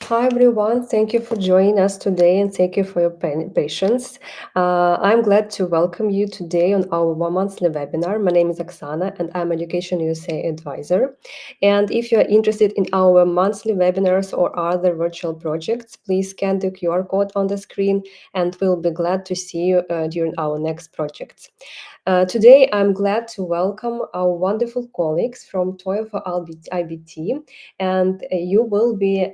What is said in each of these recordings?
Hi everyone, thank you for joining us today and thank you for your patience. I'm glad to welcome you today on our monthly webinar. My name is Oksana and I'm Education USA advisor. And if you are interested in our monthly webinars or other virtual projects, please scan the QR code on the screen and we'll be glad to see you during our next projects. Today, I'm glad to welcome our wonderful colleagues from TOEFL iBT, and you will be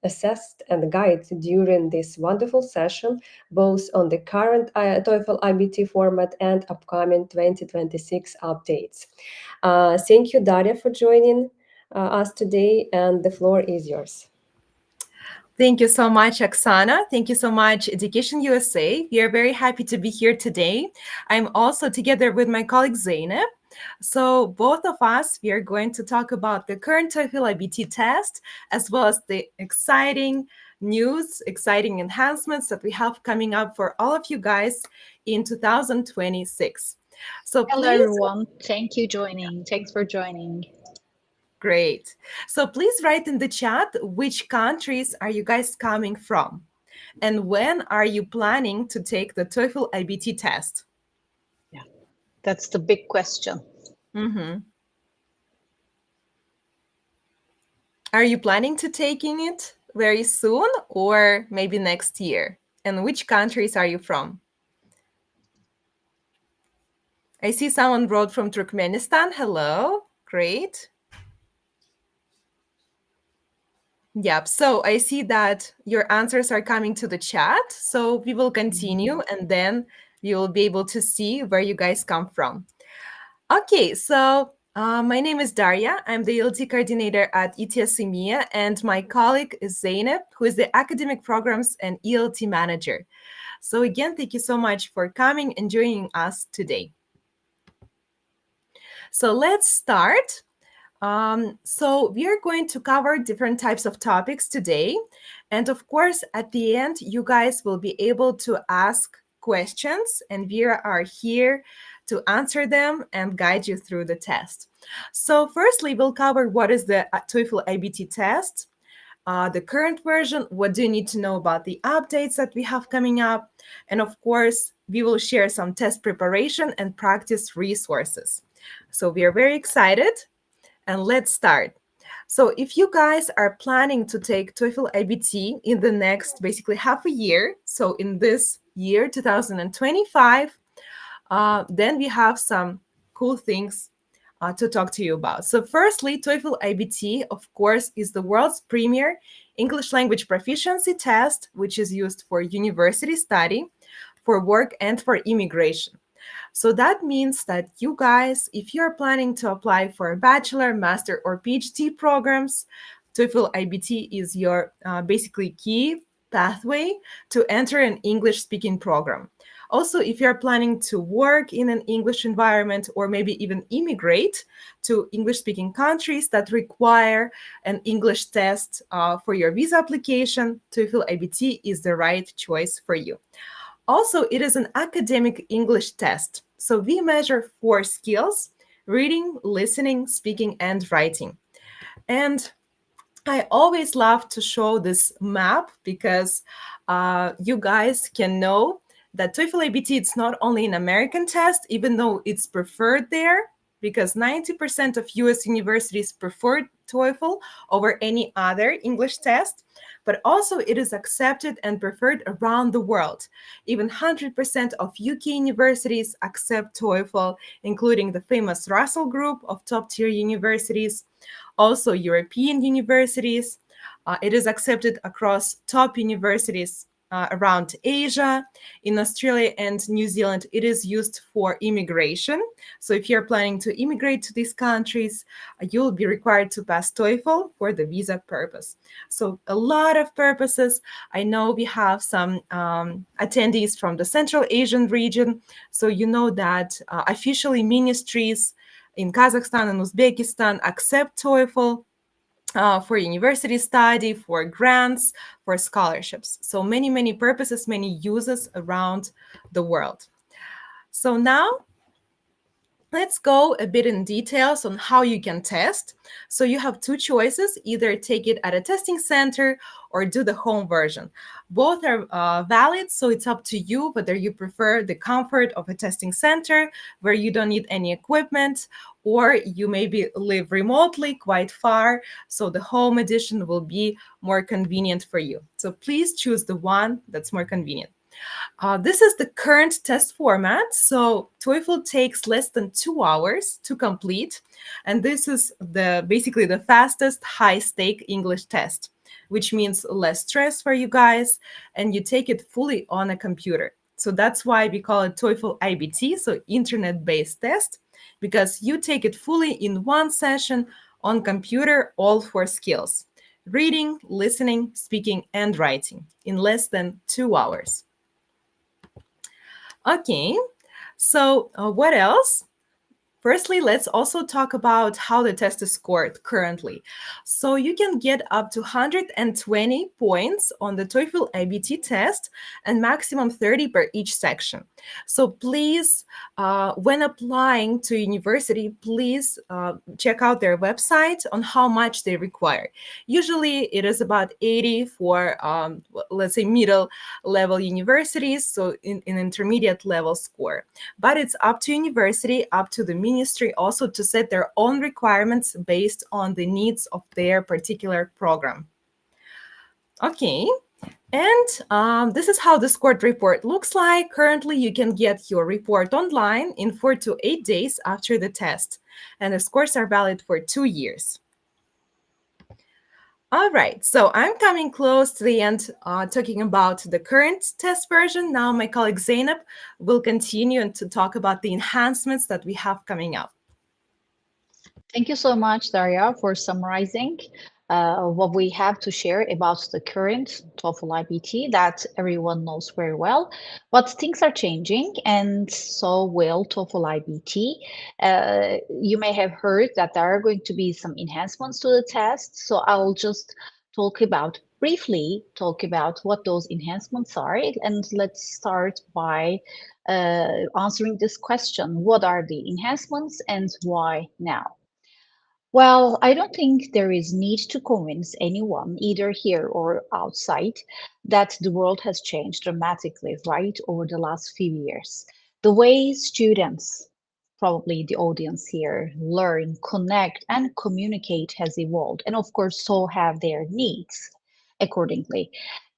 assessed and guided during this wonderful session, both on the current TOEFL iBT format and upcoming 2026 updates. Thank you, Darya, for joining us today, and the floor is yours. Thank you so much, Oksana. Thank you so much, Education USA. We are very happy to be here today. I'm also together with my colleague Zeynep. So both of us, we are going to talk about the current TOEFL IBT test, as well as the exciting news, exciting enhancements that we have coming up for all of you guys in 2026. So Hello, please, everyone. Thanks for joining. great. So please write in the chat which countries are you guys coming from? And when are you planning to take the TOEFL iBT test? Yeah, that's the big question. Are you planning to taking it very soon or maybe next year? And which countries are you from? I see someone wrote from Turkmenistan. Hello. Great. Yep. So I see that your answers are coming to the chat. So we will continue and then you will be able to see where you guys come from. Okay, so my name is Darya. I'm the ELT coordinator at ETS EMEA, and my colleague is Zeynep, who is the academic programs and ELT manager. So again, thank you so much for coming and joining us today. So let's start. So we are going to cover different types of topics today. And of course, at the end, you guys will be able to ask questions, and we are here to answer them and guide you through the test. So firstly, we'll cover what is the TOEFL iBT test, the current version, what do you need to know about the updates that we have coming up, and of course, we will share some test preparation and practice resources. So we are very excited, and let's start. So if you guys are planning to take TOEFL iBT in the next basically half a year, so in this year, 2025, then we have some cool things to talk to you about. So firstly, TOEFL iBT, of course, is the world's premier English language proficiency test, which is used for university study, for work, and for immigration. So that means that you guys, if you're planning to apply for a bachelor, master, or PhD programs, TOEFL iBT is your basically key pathway to enter an English-speaking program. Also, if you're planning to work in an English environment or maybe even immigrate to English-speaking countries that require an English test for your visa application, TOEFL iBT is the right choice for you. Also, it is an academic English test. So we measure 4 skills: reading, listening, speaking, and writing. And I always love to show this map because you guys can know that TOEFL iBT, it's not only an American test, even though it's preferred there, because 90% of US universities prefer TOEFL over any other English test, but also it is accepted and preferred around the world. Even 100% of UK universities accept TOEFL, including the famous Russell Group of top-tier universities, also European universities. It is accepted across top universities around Asia. In Australia and New Zealand, it is used for immigration. So if you're planning to immigrate to these countries, you'll be required to pass TOEFL for the visa purpose. So a lot of purposes. I know we have some attendees from the Central Asian region. So you know that officially ministries in Kazakhstan and Uzbekistan accept TOEFL for university study, for grants, for scholarships. So many, many purposes, many uses around the world. So now let's go a bit in details on how you can test. So you have two choices: either take it at a testing center or do the home version. Both are valid, so it's up to you whether you prefer the comfort of a testing center where you don't need any equipment, or you maybe live remotely quite far, so the home edition will be more convenient for you. So please choose the one that's more convenient. This is the current test format. So TOEFL takes less than 2 hours to complete, and this is basically the fastest high-stake English test, which means less stress for you guys, and you take it fully on a computer. So that's why we call it TOEFL iBT, so internet-based test, because you take it fully in one session on computer, all four skills: reading, listening, speaking, and writing in less than 2 hours. Okay, so what else? Firstly, let's also talk about how the test is scored currently. So you can get up to 120 points on the TOEFL iBT test and maximum 30 per each section. So please, when applying to university, please check out their website on how much they require. Usually it is about 80 for, let's say, middle level universities, so in intermediate level score. But it's up to university, up to the ministry also to set their own requirements based on the needs of their particular program. Okay, and this is how the scored report looks like. Currently, you can get your report online in 4 to 8 days after the test, and the scores are valid for 2 years. All right, so I'm coming close to the end talking about the current test version. Now my colleague Zainab will continue and to talk about the enhancements that we have coming up. Thank you so much, Darya, for summarizing what we have to share about the current TOEFL iBT that everyone knows very well. But things are changing, and so will TOEFL iBT. You may have heard that there are going to be some enhancements to the test, so I'll just briefly talk about what those enhancements are, and let's start by answering this question: what are the enhancements and why now? Well, I don't think there is need to convince anyone, either here or outside, that the world has changed dramatically, right, over the last few years. The way students, probably the audience here, learn, connect, and communicate has evolved. And of course, so have their needs accordingly.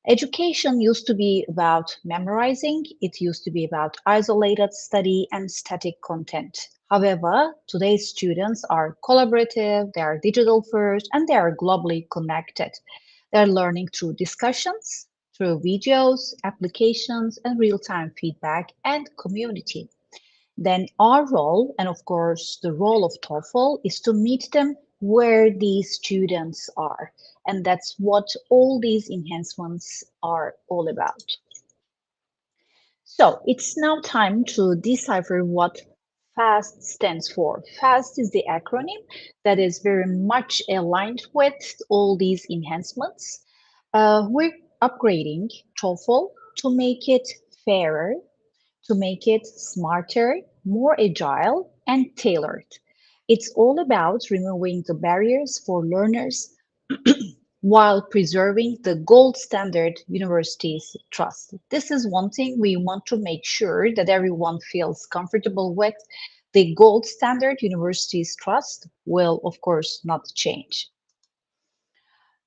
Education used to be about memorizing, it used to be about isolated study and static content. However, today's students are collaborative, they are digital first, and they are globally connected. They're learning through discussions, through videos, applications, and real time feedback and community. Then our role, and of course the role of TOEFL, is to meet them where these students are. And that's what all these enhancements are all about. So it's now time to decipher what FAST stands for. FAST is the acronym that is very much aligned with all these enhancements. We're upgrading TOEFL to make it fairer, to make it smarter, more agile, and tailored. It's all about removing the barriers for learners while preserving the gold standard universities trust. This is one thing we want to make sure that everyone feels comfortable with. The gold standard universities trust will, of course, not change.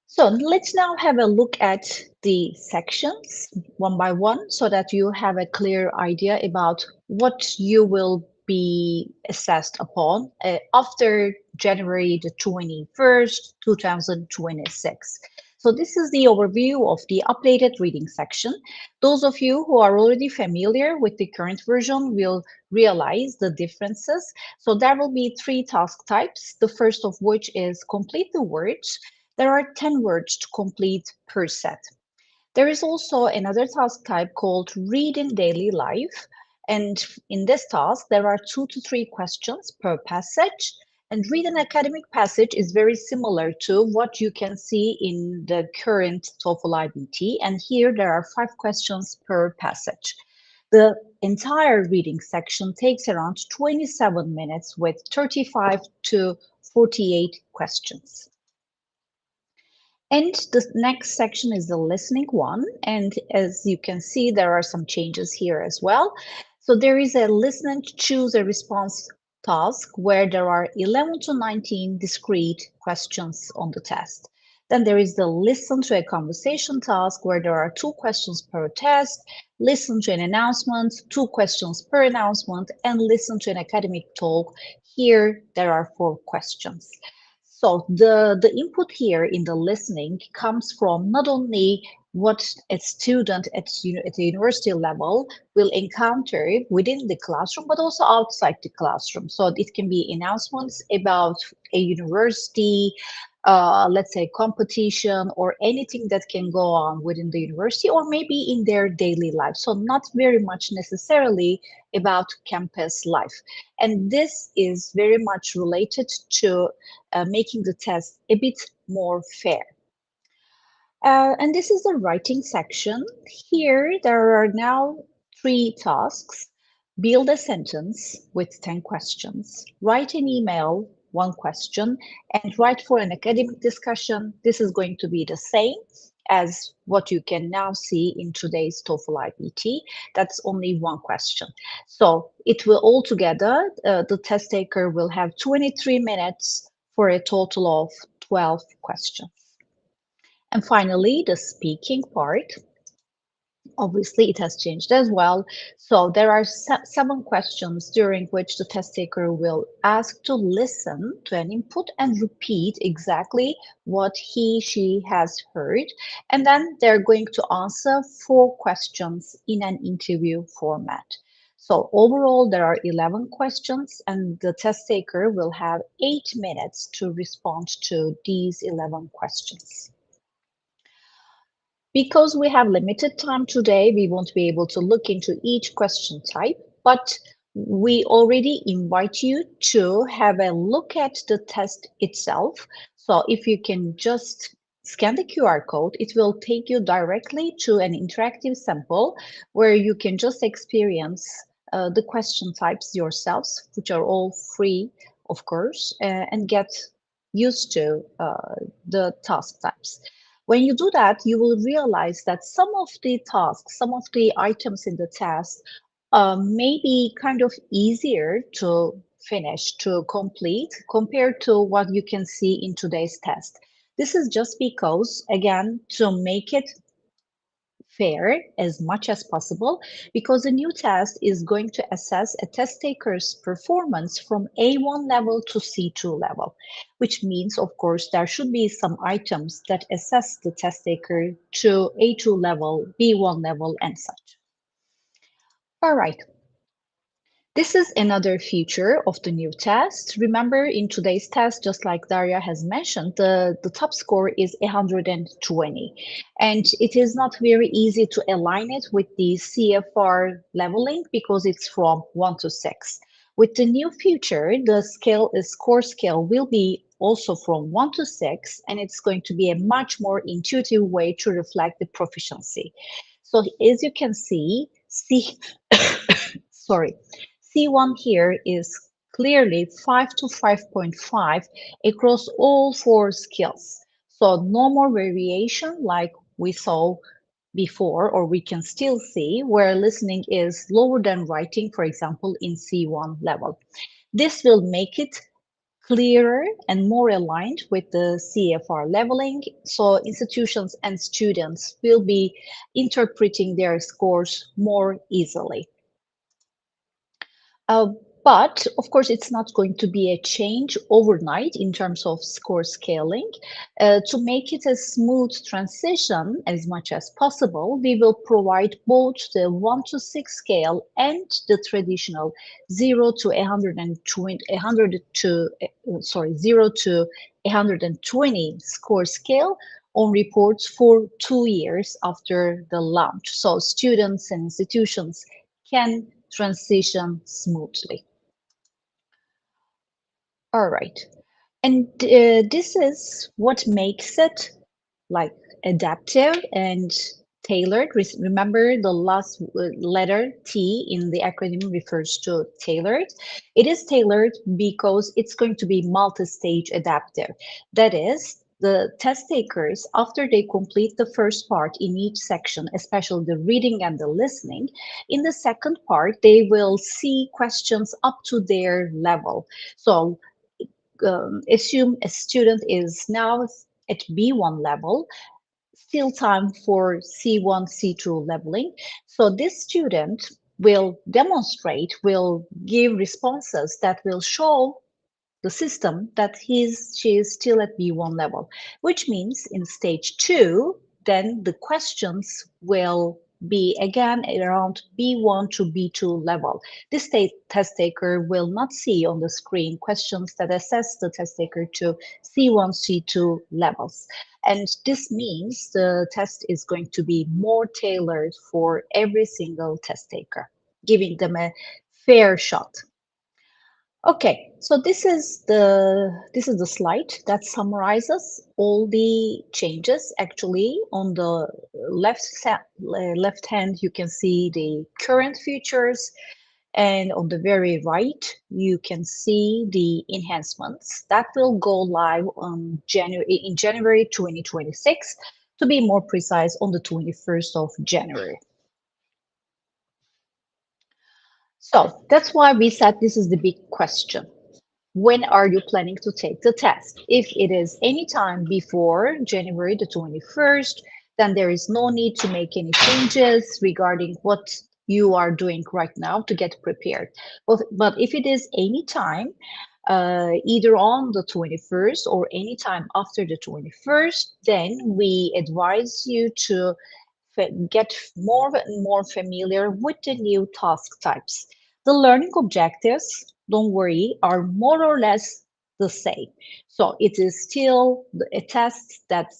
So let's now have a look at the sections one by one so that you have a clear idea about what you will be assessed upon after January the 21st, 2026. So this is the overview of the updated reading section. Those of you who are already familiar with the current version will realize the differences. So there will be three task types, the first of which is complete the words. There are 10 words to complete per set. There is also another task type called Read in Daily Life. And in this task, there are 2 to 3 questions per passage. And Read an academic passage is very similar to what you can see in the current TOEFL iBT. And here there are 5 questions per passage. The entire reading section takes around 27 minutes with 35 to 48 questions. And the next section is the listening one. And as you can see, there are some changes here as well. So there is a listen and choose a response task where there are 11 to 19 discrete questions on the test. Then there is the listen to a conversation task where there are 2 questions per test, listen to an announcement, 2 questions per announcement, and listen to an academic talk. Here, there are 4 questions. So the input here in the listening comes from not only what a student at the university level will encounter within the classroom, but also outside the classroom. So it can be announcements about a university, let's say competition or anything that can go on within the university or maybe in their daily life. So not very much necessarily about campus life. And this is very much related to making the test a bit more fair. And this is the writing section. Here, there are now 3 tasks. Build a sentence with 10 questions, write an email, 1 question, and write for an academic discussion. This is going to be the same as what you can now see in today's TOEFL iBT. That's only 1 question. So it will altogether, the test taker will have 23 minutes for a total of 12 questions. And finally, the speaking part. Obviously, it has changed as well. So there are 7 questions during which the test taker will ask to listen to an input and repeat exactly what she has heard. And then they're going to answer 4 questions in an interview format. So overall, there are 11 questions, and the test taker will have 8 minutes to respond to these 11 questions. Because we have limited time today, we won't be able to look into each question type, but we already invite you to have a look at the test itself. So if you can just scan the QR code, it will take you directly to an interactive sample where you can just experience the question types yourselves, which are all free, of course, and get used to the task types. When you do that, you will realize that some of the tasks, some of the items in the test may be kind of easier to finish, to complete, compared to what you can see in today's test. This is just because, again, to make it fair as much as possible, because the new test is going to assess a test taker's performance from A1 level to C2 level, which means, of course, there should be some items that assess the test taker to A2 level, B1 level, and such. All right. This is another feature of the new test. Remember, in today's test, just like Darya has mentioned, the top score is 120. And it is not very easy to align it with the CFR leveling because it's from 1 to 6. With the new feature, the score scale will be also from 1 to 6, and it's going to be a much more intuitive way to reflect the proficiency. So as you can see, sorry, C1 here is clearly 5 to 5.5 across all 4 skills. So no more variation like we saw before, or we can still see, where listening is lower than writing, for example, in C1 level. This will make it clearer and more aligned with the CFR leveling, so institutions and students will be interpreting their scores more easily. Uh, but of course, it's not going to be a change overnight in terms of score scaling. To make it a smooth transition as much as possible, we will provide both the 1 to 6 scale and the traditional 0 to 120, 100 to, sorry, 0 to 120 score scale on reports for 2 years after the launch. So students and institutions can transition smoothly. All right. And this is what makes it like adaptive and tailored. Remember the last letter T in the acronym refers to tailored. It is tailored because it's going to be multi-stage adaptive. That is, the test takers, after they complete the first part in each section, especially the reading and the listening, in the second part, they will see questions up to their level. So assume a student is now at B1 level, still time for C1, C2 leveling. So this student will demonstrate, will give responses that will show the system that she is still at B1 level, which means in stage 2, then the questions will be again around B1 to B2 level. This test taker will not see on the screen questions that assess the test taker to C1, C2 levels. And this means the test is going to be more tailored for every single test taker, giving them a fair shot. Okay, so this is the slide that summarizes all the changes. Actually, on the left hand, you can see the current features, and on the very right, you can see the enhancements that will go live on January 2026. To be more precise, on the 21st of January. So that's why we said this is the big question. When are you planning to take the test? If it is any time before January the 21st, then there is no need to make any changes regarding what you are doing right now to get prepared. But if it is any time, either on the 21st or any time after the 21st, then we advise you to get more and more familiar with the new task types. The learning objectives, don't worry, are more or less the same. So it is still a test that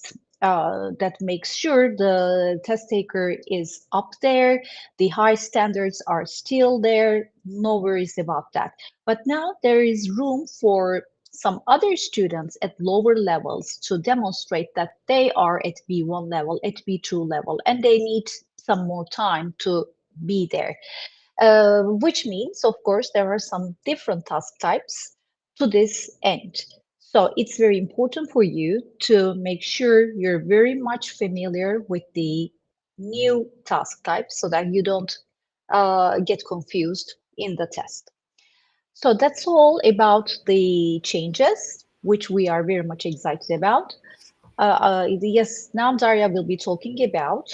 makes sure the test taker is up there. The high standards are still there. No worries about that. But now there is room for some other students at lower levels to demonstrate that they are at B1 level, at B2 level, and they need some more time to be there. Which means, of course, there are some different task types to this end. So it's very important for you to make sure you're very much familiar with the new task types so that you don't get confused in the test. So that's all about the changes, which we are very much excited about. Yes, now Darya will be talking about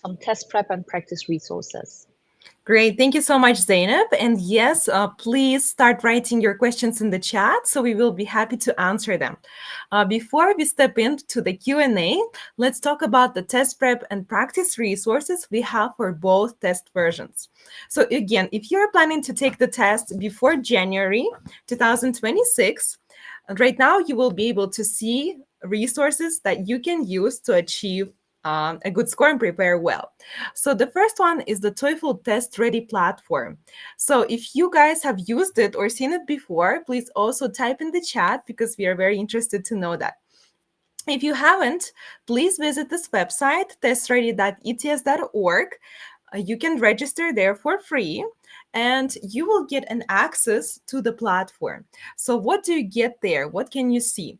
some test prep and practice resources. Great. Thank you so much, Zainab. And yes, please start writing your questions in the chat, so we will be happy to answer them. Before we step into the Q&A, let's talk about the test prep and practice resources we have for both test versions. So again, if you're planning to take the test before January 2026, right now you will be able to see resources that you can use to achieve a good score and prepare well. So the first one is the TOEFL Test Ready platform. So if you guys have used it or seen it before, please also type in the chat because we are very interested to know that. If you haven't, please visit this website, testready.ets.org. You can register there for free and you will get an access to the platform. So what do you get there? What can you see?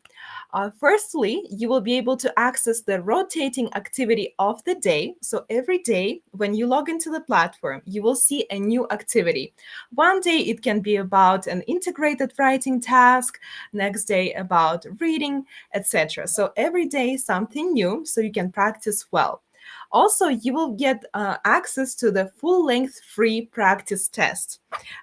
Firstly, you will be able to access the rotating activity of the day. So every day when you log into the platform, you will see a new activity. One day it can be about an integrated writing task, next day about reading, etc. So every day something new so you can practice well. Also, you will get access to the full-length free practice test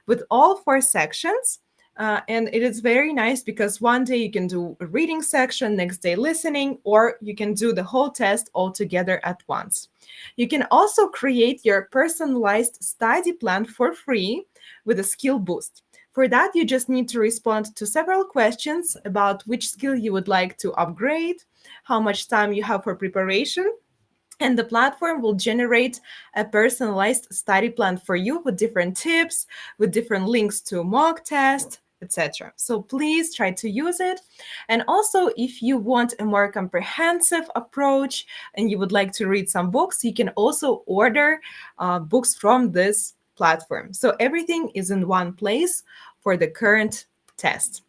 with all 4 sections. And it is very nice because one day you can do a reading section, next day listening, or you can do the whole test all together at once. You can also create your personalized study plan for free with a skill boost. For that, you just need to respond to several questions about which skill you would like to upgrade, how much time you have for preparation, and the platform will generate a personalized study plan for you with different tips, with different links to mock tests, etc. So please try to use it. And also, if you want a more comprehensive approach and you would like to read some books, you can also order books from this platform. So everything is in one place for the current test.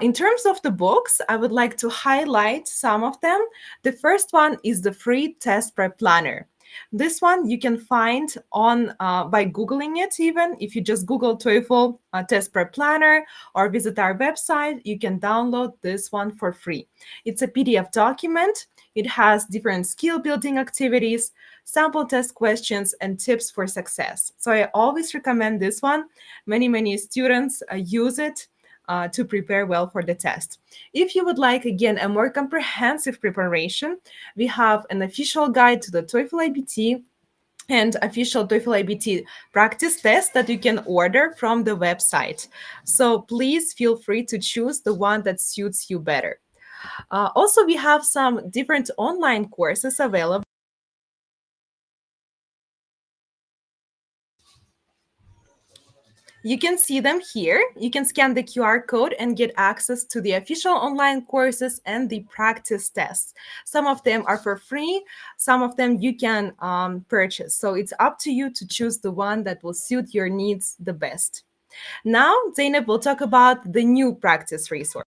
In terms of the books, I would like to highlight some of them. The first one is the free test prep planner. This one you can find on by Googling it. Even if you just Google TOEFL test prep planner or visit our website, you can download this one for free. It's a PDF document. It has different skill building activities, sample test questions, and tips for success. So I always recommend this one. Many students use it to prepare well for the test. If you would like, again, a more comprehensive preparation, we have an official guide to the TOEFL iBT and official TOEFL iBT practice test that you can order from the website. So please feel free to choose the one that suits you better. Also, we have some different online courses available. You can see them here. You can scan the QR code and get access to the official online courses and the practice tests. Some of them are for free, some of them you can purchase. So it's up to you to choose the one that will suit your needs the best. Now, Zainab will talk about the new practice resource.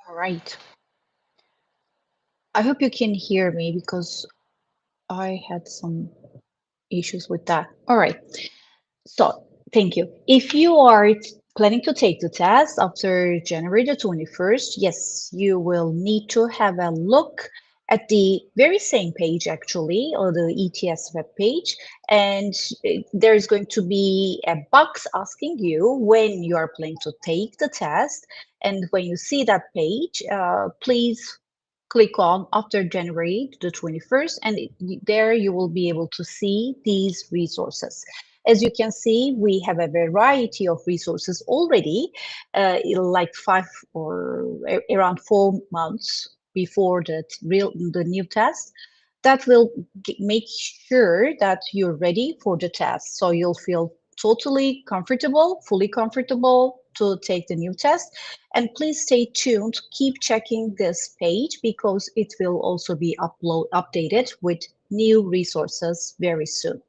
All right. I hope you can hear me because I had some issues with that. All right. So, thank you. If you are planning to take the test after January the 21st, yes, you will need to have a look at the very same page actually, or the ETS web page, and there is going to be a box asking you when you are planning to take the test. And when you see that page, please click on after January the 21st, and there you will be able to see these resources. As you can see, we have a variety of resources already, like around 4 months before the new test. That will make sure that you're ready for the test. So you'll feel totally comfortable, fully comfortable to take the new test. And please stay tuned. Keep checking this page because it will also be updated with new resources very soon.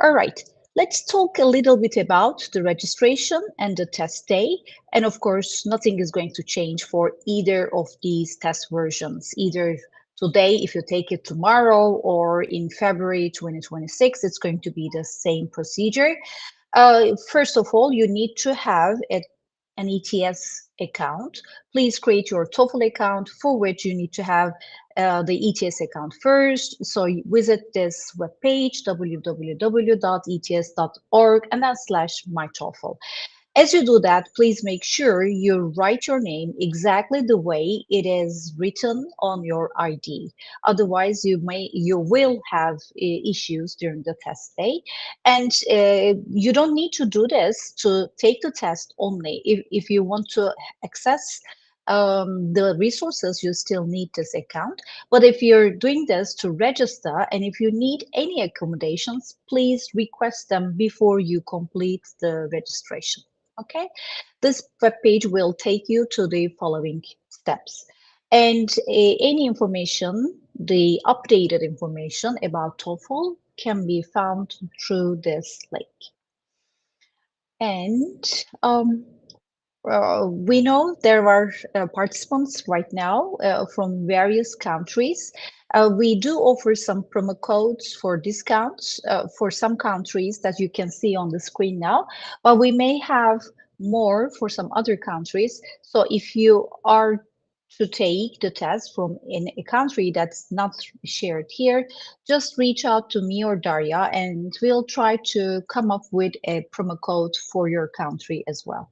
All right, let's talk a little bit about the registration and the test day. And of course, nothing is going to change for either of these test versions, either today, if you take it tomorrow, or in February 2026, it's going to be the same procedure. First of all, you need to have an ETS account. Please create your TOEFL account, for which you need to have the ETS account first. So visit this webpage, www.ets.org, and then /myTOEFL. As you do that, please make sure you write your name exactly the way it is written on your ID. Otherwise, you will have issues during the test day. And you don't need to do this to take the test only. If you want to access the resources, you still need this account. But if you're doing this to register, and if you need any accommodations, please request them before you complete the registration. Okay, this web page will take you to the following steps. And any information, the updated information about TOEFL can be found through this link. And we know there are participants right now from various countries. We do offer some promo codes for discounts for some countries that you can see on the screen now, but we may have more for some other countries. So if you are to take the test from in a country that's not shared here, just reach out to me or Darya, and we'll try to come up with a promo code for your country as well.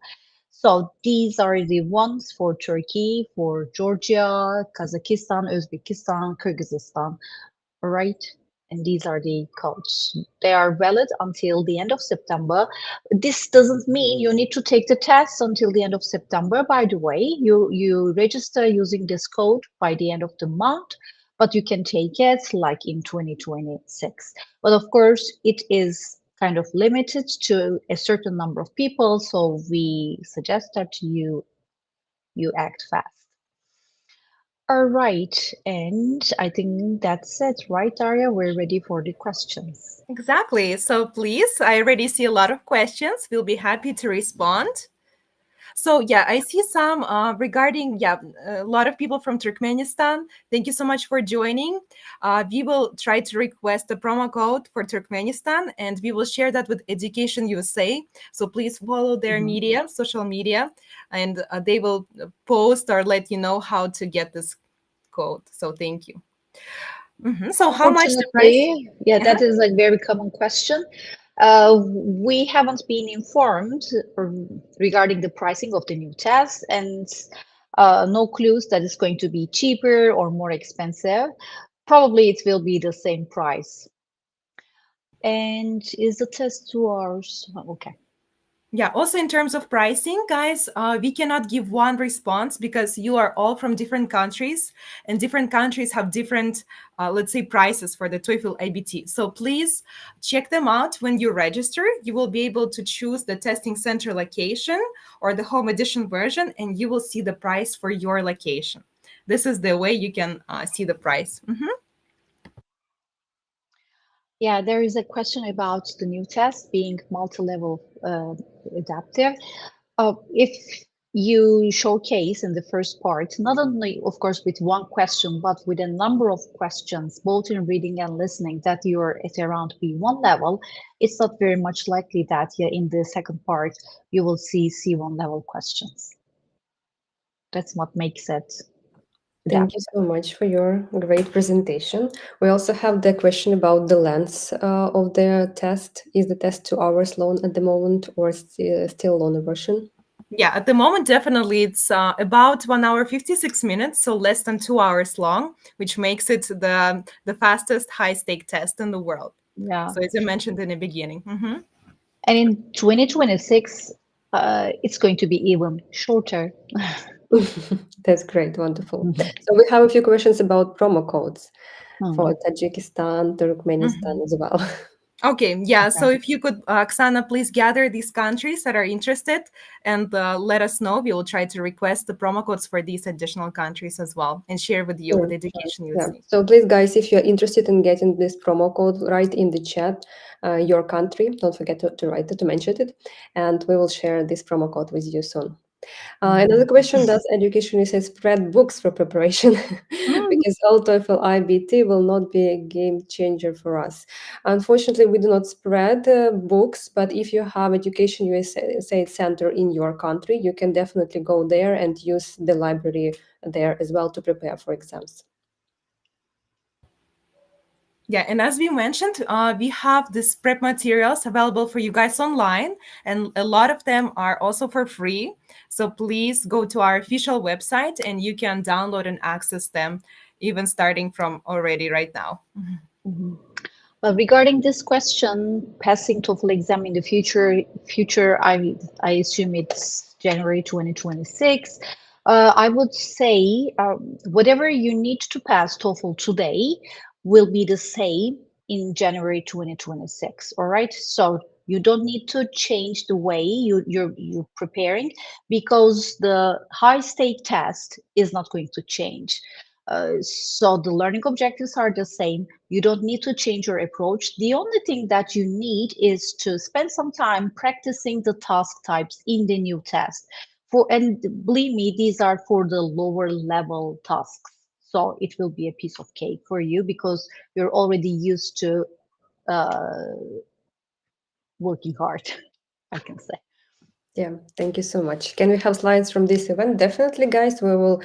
So these are the ones for Turkey, for Georgia, Kazakhstan, Uzbekistan, Kyrgyzstan, all right? And these are the codes. They are valid until the end of September. This doesn't mean you need to take the test until the end of September. By the way, you register using this code by the end of the month, but you can take it like in 2026. But of course, it is kind of limited to a certain number of people, so we suggest that you act fast. All right, and I think that's it, right, Daria? We're ready for the questions. Exactly. So please, I already see a lot of questions. We'll be happy to respond. So yeah, I see some regarding a lot of people from Turkmenistan. Thank you so much for joining. We will try to request a promo code for Turkmenistan, and we will share that with Education USA. So please follow their Mhm. media, social media, and they will post or let you know how to get this code. So thank you. So how much the price? Unfortunately, yeah, Uh-huh. that is a very common question. We haven't been informed regarding the pricing of the new test, and no clues that it's going to be cheaper or more expensive. Probably it will be the same price. And is the test 2 hours? Okay. Yeah, also in terms of pricing, guys, we cannot give one response because you are all from different countries and different countries have different, let's say, prices for the TOEFL iBT. So please check them out when you register. You will be able to choose the testing center location or the home edition version, and you will see the price for your location. This is the way you can see the price. Yeah, there is a question about the new test being multi-level adaptive. If you showcase in the first part, not only, of course, with one question, but with a number of questions, both in reading and listening, that you're at around B1 level, it's not very much likely that in the second part you will see C1 level questions. That's what makes it Thank you adaptive. so much for your great presentation. We also have the question about the length of the test. Is the test 2 hours long at the moment or still longer version? Yeah, at the moment, definitely it's about 1 hour 56 minutes, so less than 2 hours long, which makes it the fastest high stake test in the world. Yeah. So as I mentioned in the beginning. And in 2026, it's going to be even shorter. That's great, wonderful. Mhm. So we have a few questions about promo codes Hmm. for Tajikistan, Turkmenistan Mhm. as well. Okay, yeah. Okay. So if you could, Oksana, please gather these countries that are interested and let us know. We will try to request the promo codes for these additional countries as well and share with you with Sure, sure. Education Yeah. USA. So please, guys, if you're interested in getting this promo code, write in the chat your country. Don't forget to write it, to mention it, and we will share this promo code with you soon. Another Mhm. question, does education USA spread books for preparation? Mm. Because all TOEFL IBT will not be a game changer for us. Unfortunately, we do not spread books, but if you have Education USA Center in your country, you can definitely go there and use the library there as well to prepare for exams. Yeah, and as we mentioned, we have these prep materials available for you guys online, and a lot of them are also for free. So please go to our official website and you can download and access them, even starting from already right now. Mhm. Well, regarding this question, passing TOEFL exam in the future, I assume it's January 2026. I would say whatever you need to pass TOEFL today will be the same in January 2026. All right, so you don't need to change the way you're preparing because the high stake test is not going to change. So the learning objectives are the same. You don't need to change your approach. The only thing that you need is to spend some time practicing the task types in the new test. And believe me, these are for the lower level tasks. So it will be a piece of cake for you because you're already used to uh, working hard, I can say. Yeah, thank you so much. Can we have slides from this event? Definitely, guys. We will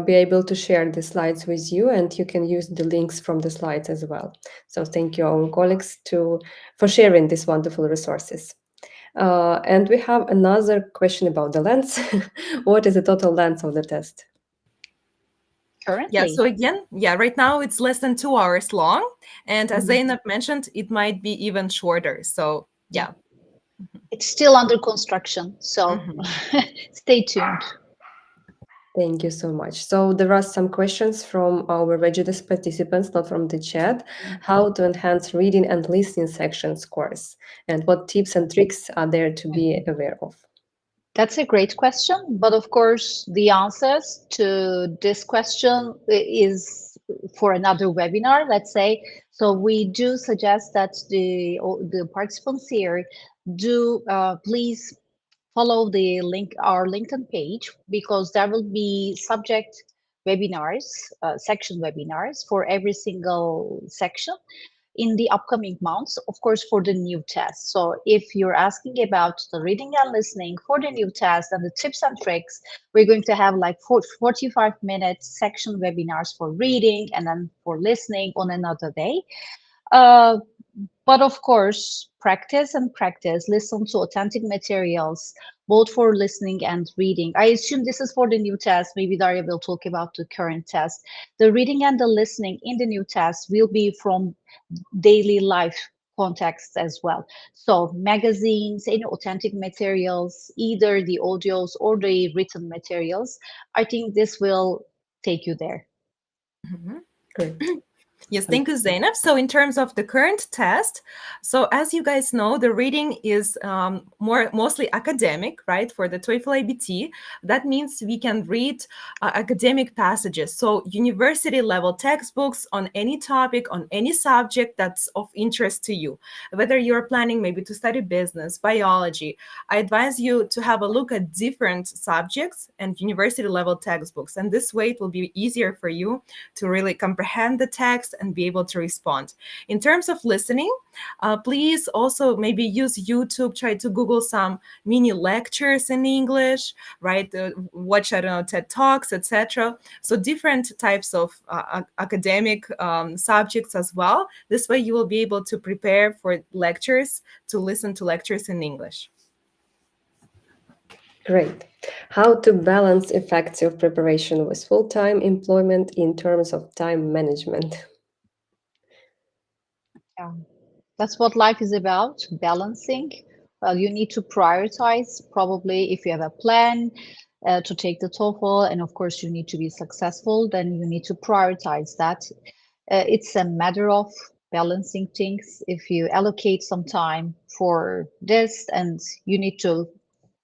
be able to share the slides with you, and you can use the links from the slides as well. So thank you, our colleagues, for sharing these wonderful resources. And we have another question about the length. What is the total length of the test? Yeah, Currently, so again, yeah, right now it's less than 2 hours long. And as mhm, Zainab mentioned, it might be even shorter. So yeah, yeah. it's still under construction. So Mhm. stay tuned. Thank you so much. So there are some questions from our registered participants, not from the chat. How to enhance reading and listening section scores, and what tips and tricks are there to be aware of? That's a great question, but of course, the answers to this question is for another webinar, let's say. So we do suggest that the participants here do please follow the link, our LinkedIn page, because there will be subject webinars, section webinars for every single section in the upcoming months, of course, for the new test. So if you're asking about the reading and listening for the new test and the tips and tricks, we're going to have like 45 minutes section webinars for reading and then for listening on another day. Uh, but of course, practice and practice, listen to authentic materials, both for listening and reading. I assume this is for the new test. Maybe Darya will talk about the current test. The reading and the listening in the new test will be from daily life context as well. So magazines, any authentic materials, either the audios or the written materials, I think this will take you there. Mhm. Great. Yes, thank you, Zainab. So in terms of the current test, so as you guys know, the reading is mostly academic, right? For the TOEFL iBT, that means we can read academic passages. So university level textbooks on any topic, on any subject that's of interest to you. Whether you're planning maybe to study business, biology, I advise you to have a look at different subjects and university level textbooks. And this way it will be easier for you to really comprehend the text and be able to respond. In terms of listening, please also maybe use YouTube, try to Google some mini lectures in English, right? Watch, I don't know, TED Talks, etc. So different types of academic subjects as well. This way you will be able to prepare for lectures, to listen to lectures in English. Great. How to balance effective preparation with full-time employment in terms of time management? Yeah. That's what life is about, balancing. Well, you need to prioritize probably if you have a plan to take the TOEFL, and of course you need to be successful, then you need to prioritize that. It's a matter of balancing things. If you allocate some time for this and you need to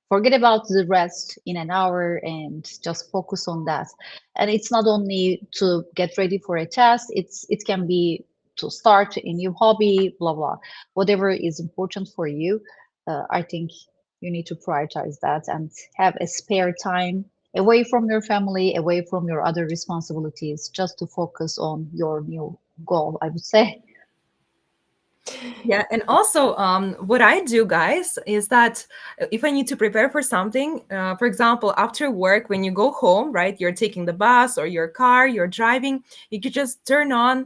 forget about the rest in an hour and just focus on that, and it's not only to get ready for a test, it can be to start a new hobby, blah blah, whatever is important for you. I think you need to prioritize that and have a spare time away from your family, away from your other responsibilities, just to focus on your new goal, I would say. Yeah, and also what I do, guys, is that if I need to prepare for something, for example, after work, when you go home, right, you're taking the bus or your car, you're driving, you could just turn on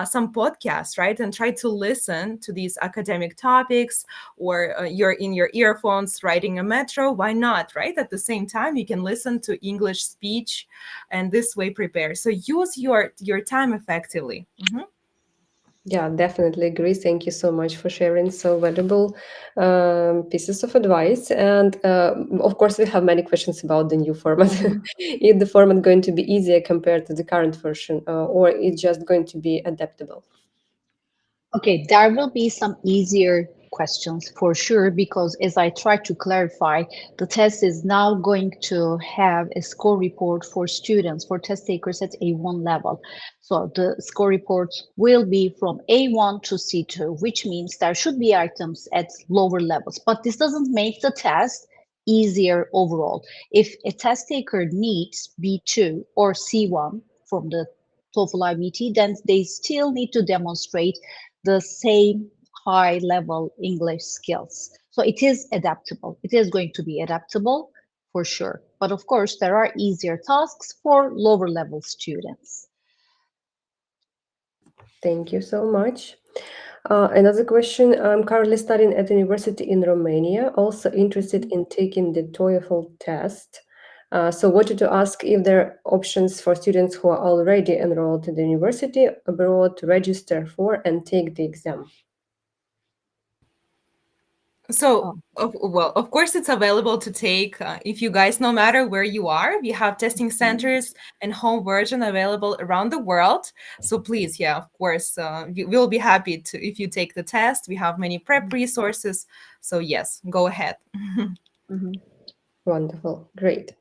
some podcasts, right, and try to listen to these academic topics, or you're in your earphones riding a metro, why not, right? At the same time, you can listen to English speech and this way prepare. So use your time effectively. Mhm. Yeah, definitely agree. Thank you so much for sharing so valuable pieces of advice. And of course, we have many questions about the new format. Mhm. Is the format going to be easier compared to the current version, or it's just going to be adaptable? Okay, there will be some easier questions for sure, because as I try to clarify, the test is now going to have a score report for students, for test takers at A1 level. So the score report will be from A1 to C2, which means there should be items at lower levels, but this doesn't make the test easier overall. If a test taker needs B2 or C1 from the TOEFL IBT, then they still need to demonstrate the same high level English skills. So it is adaptable. It is going to be adaptable for sure. But of course, there are easier tasks for lower level students. Thank you so much. Another question. I'm currently studying at university in Romania, also interested in taking the TOEFL test. So wanted to ask if there are options for students who are already enrolled in the university abroad to register for and take the exam. So, Oh, well, of course, it's available to take if you guys, no matter where you are, we have testing mhm. centers and home version available around the world. So please, yeah, of course, we'll be happy to if you take the test. We have many prep resources. So yes, go ahead. Mhm. Wonderful. Great.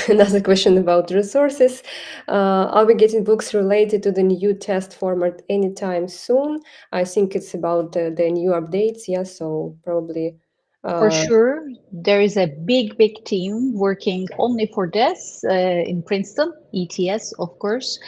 Another question about resources. Are we getting books related to the new test format anytime soon? I think it's about the new updates. Yeah, so probably. For Uh, sure, there is a big team working only for this in Princeton, ETS, of course.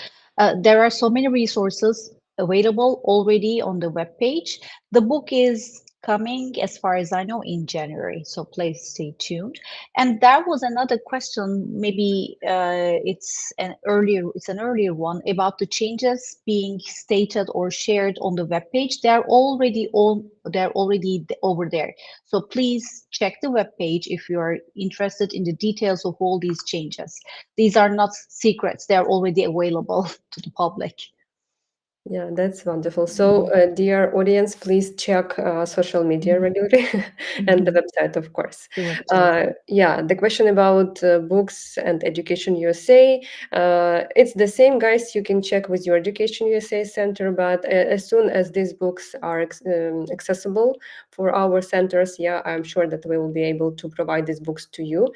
There are so many resources available already on the web page. The book is coming, as far as I know, in January, so please stay tuned. And that was another question. Maybe it's an earlier one about the changes being stated or shared on the web page. They're already over there, so please check the webpage if you are interested in the details of all these changes. These are not secrets, they're already available to the public. Yeah, that's wonderful. So, Mhm, dear audience, please check social media mhm, regularly and the mhm. website, of course. The website. Yeah, the question about books and Education USA, it's the same, guys. You can check with your Education USA center, but as soon as these books are accessible for our centers, yeah, I'm sure that we will be able to provide these books to you.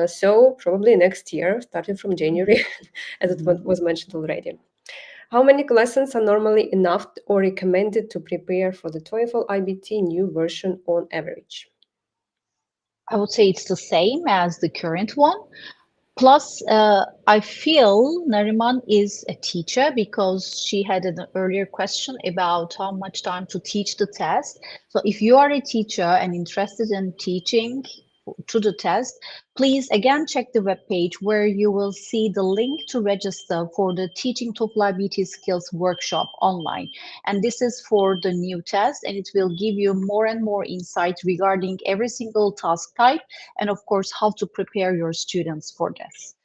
So, probably next year, starting from Mhm, January, as it mhm. was mentioned already. How many lessons are normally enough or recommended to prepare for the TOEFL iBT new version on average? I would say it's the same as the current one. Plus, I feel Nariman is a teacher because she had an earlier question about how much time to teach the test. So, if you are a teacher and interested in teaching to the test, please again check the webpage where you will see the link to register for the Teaching TOEFL IBT Skills workshop online. And this is for the new test, and it will give you more and more insight regarding every single task type and, of course, how to prepare your students for this.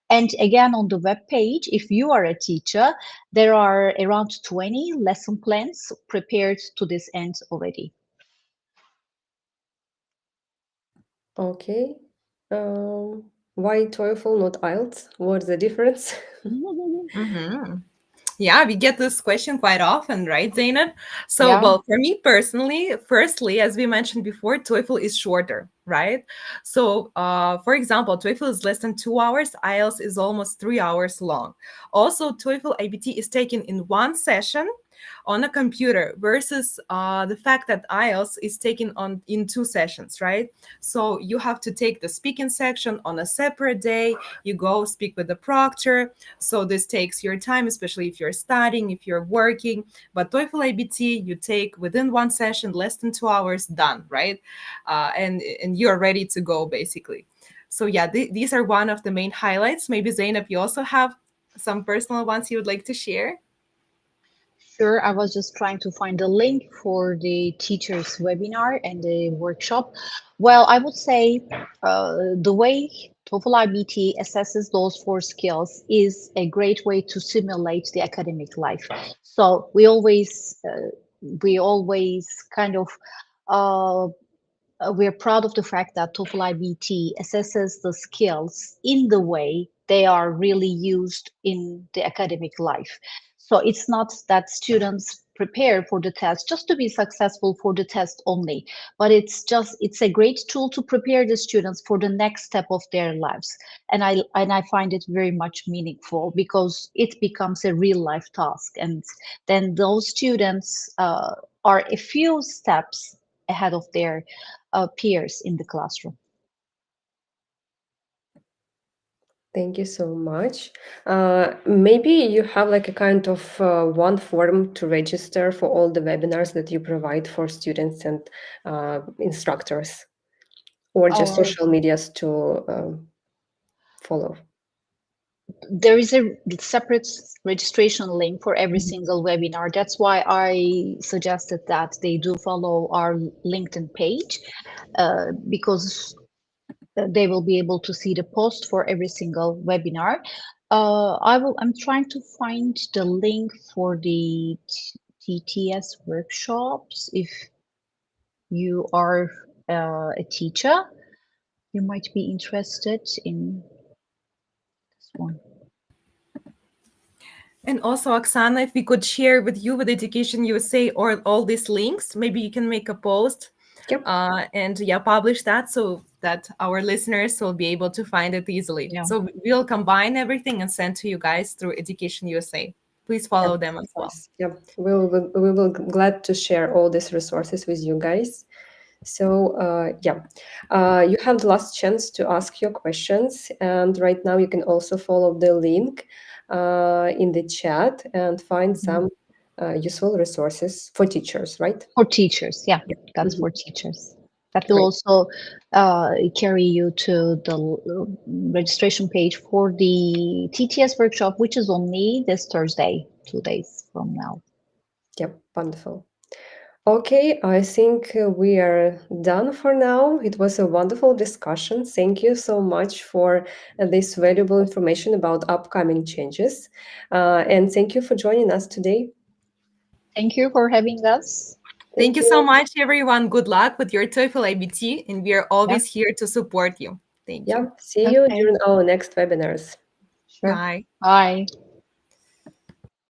And again, on the web page, if you are a teacher, there are around 20 lesson plans prepared to this end already. Okay. Why TOEFL, not IELTS? What's the difference? Mm-hmm. Yeah, we get this question quite often, right, Zainab? So, Yeah. well, for me personally, firstly, as we mentioned before, TOEFL is shorter, right? So, for example, TOEFL is less than 2 hours, IELTS is almost 3 hours long. Also, TOEFL IBT is taken in one session on a computer versus the fact that IELTS is taken on in two sessions, right? So you have to take the speaking section on a separate day. You go speak with the proctor, so this takes your time, especially if you're studying, if you're working. But TOEFL IBT, you take within one session, less than 2 hours, done, right? And you're ready to go, basically. So yeah, these are one of the main highlights. Maybe Zainab, you also have some personal ones you would like to share? Sure, I was just trying to find the link for the teacher's webinar and the workshop. Well, I would say the way TOEFL IBT assesses those four skills is a great way to simulate the academic life. So we always kind of uh, we're proud of the fact that TOEFL IBT assesses the skills in the way they are really used in the academic life. So it's not that students prepare for the test just to be successful for the test only, but it's a great tool to prepare the students for the next step of their lives. And I find it very much meaningful because it becomes a real life task, and then those students are a few steps ahead of their peers in the classroom. Thank you so much. Maybe you have like a kind of one form to register for all the webinars that you provide for students and instructors, or just Or social medias to follow. there is a separate registration link for every Mhm. single webinar. That's why I suggested that they do follow our LinkedIn page, because they will be able to see the post for every single webinar. I'm trying to find the link for the TTS workshops. If you are a teacher, you might be interested in this one. And also, Oksana, if we could share with you with Education USA or all these links, maybe you can make a post Yep. and publish that so that our listeners will be able to find it easily. Yeah. So we'll combine everything and send to you guys through Education USA. Please Yeah, follow them of as well. course. Yeah, we will glad to share all these resources with you guys. So you have the last chance to ask your questions, and right now you can also follow the link in the chat and find Mhm. some useful resources for teachers, right? For teachers, yeah, Yeah. that's Mhm. for teachers. That will Great. also carry you to the registration page for the TTS workshop, which is only this Thursday, 2 days from now. Yep. Wonderful. Okay, I think we are done for now. It was a wonderful discussion. Thank you so much for this valuable information about upcoming changes. And thank you for joining us today. Thank you for having us. Thank Thank you so you. much, everyone. Good luck with your TOEFL IBT, and we are Yeah, always here to support you. Thank Yeah, you. see you okay, during our next webinars. sure. Bye. Bye.